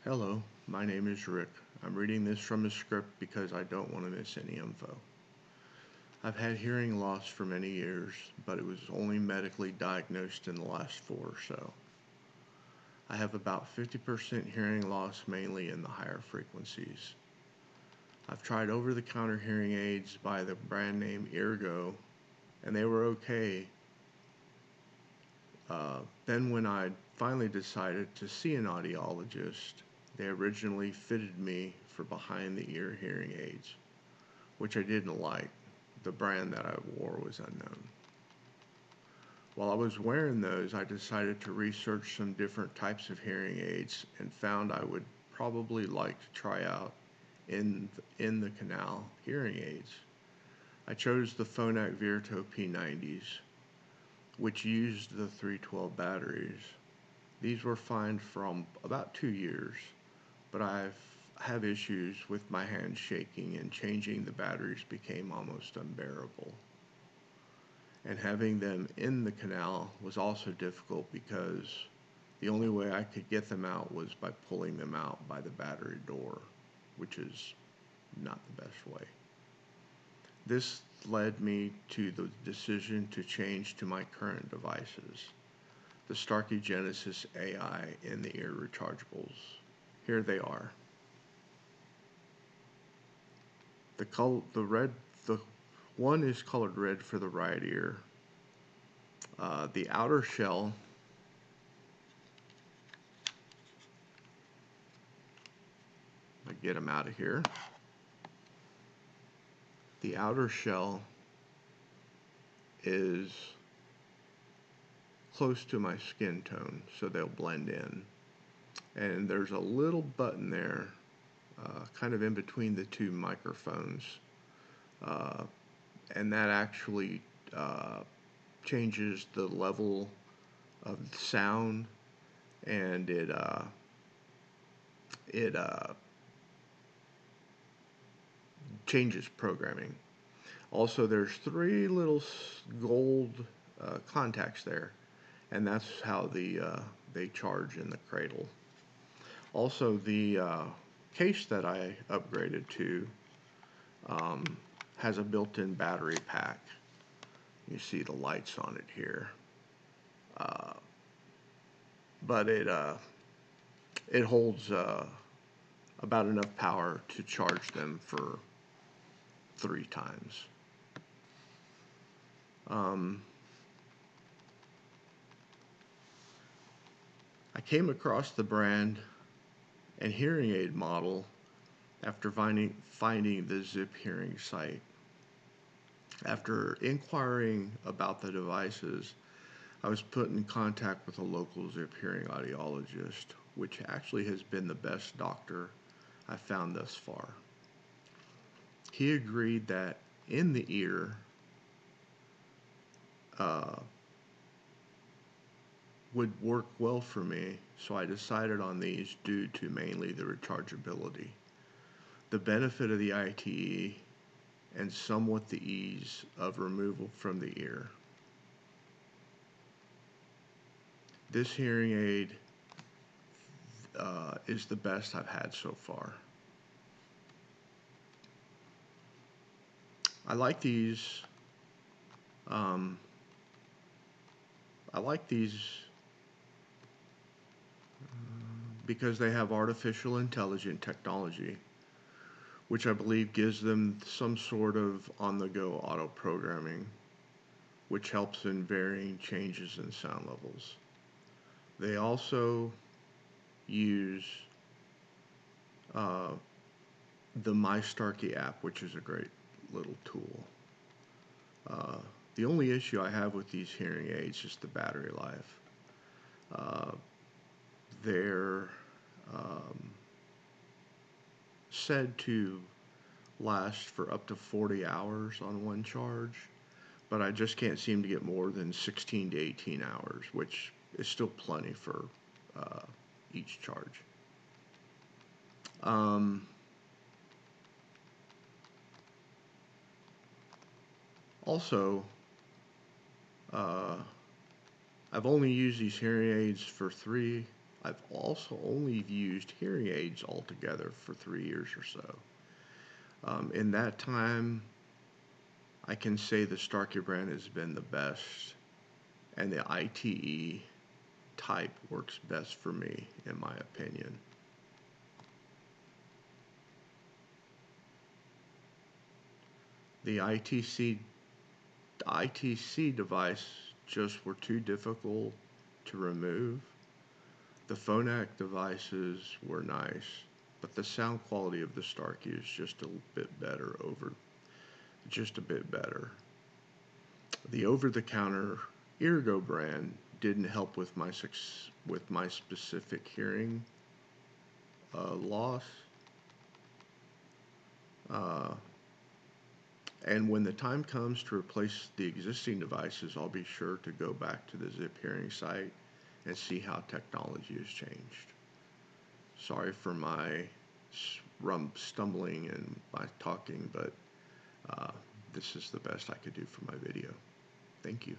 Hello, my name is Rick. I'm reading this from a script because I don't want to miss any info. I've had hearing loss for many years, but it was only medically diagnosed in the last 4 or so. I have about 50% hearing loss, mainly in the higher frequencies. I've tried over the counter hearing aids by the brand name Eargo, and they were okay. Then, when I finally decided to see an audiologist, they originally fitted me for behind the ear hearing aids, which I didn't like. The brand that I wore was unknown. While I was wearing those, I decided to research some different types of hearing aids and found I would probably like to try out in the canal hearing aids. I chose the Phonak Vitro P90s, which used the 312 batteries. These were fine for about 2 years, but have issues with my hands shaking, and changing the batteries became almost unbearable. And having them in the canal was also difficult because the only way I could get them out was by pulling them out by the battery door, which is not the best way. This led me to the decision to change to my current devices, the Starkey Genesis AI in the ear rechargeables. Here they are. The one is colored red for the right ear. The outer shell I get them out of here. The outer shell is close to my skin tone, so they'll blend in. And there's a little button there, kind of in between the two microphones, uh, and that actually changes the level of sound, and it changes programming. Also, there's 3 little gold contacts there, and that's how they charge in the cradle. Also, the case that I upgraded to um, has a built-in battery pack. You see the lights on it here, uh, but it holds about enough power to charge them for 3 times. Um, I came across the brand and hearing aid model after finding the Zip Hearing site. After inquiring about the devices, I was put in contact with a local Zip Hearing audiologist, which actually has been the best doctor I've found thus far. He agreed that in the ear uh, would work well for me, so I decided on these due to mainly the rechargeability, the benefit of the ITE, and somewhat the ease of removal from the ear. This hearing aid is the best I've had so far. I like these. Um, I like these because they have artificial intelligent technology, which I believe gives them some sort of on-the-go auto programming, which helps in varying changes in sound levels. They also use uh, the My Starkey app, which is a great little tool. Uh, the only issue I have with these hearing aids is the battery life. Uh, they're said to last for up to 40 hours on one charge, but I just can't seem to get more than 16 to 18 hours, which is still plenty for uh, each charge. Um, Also, uh, I've only used these hearing aids for 3. I've also only used hearing aids altogether for 3 years or so. In that time, I can say the Starkey brand has been the best, and the ITE type works best for me, in my opinion. The ITC device just were too difficult to remove. The Phonak devices were nice, but the sound quality of the Starkey is just a bit better just a bit better. The over-the-counter Eargo brand didn't help with my specific hearing loss. And when the time comes to replace the existing devices, I'll be sure to go back to the Zip Hearing site and see how technology has changed. Sorry for my stumbling and my talking, but this is the best I could do for my video. Thank you.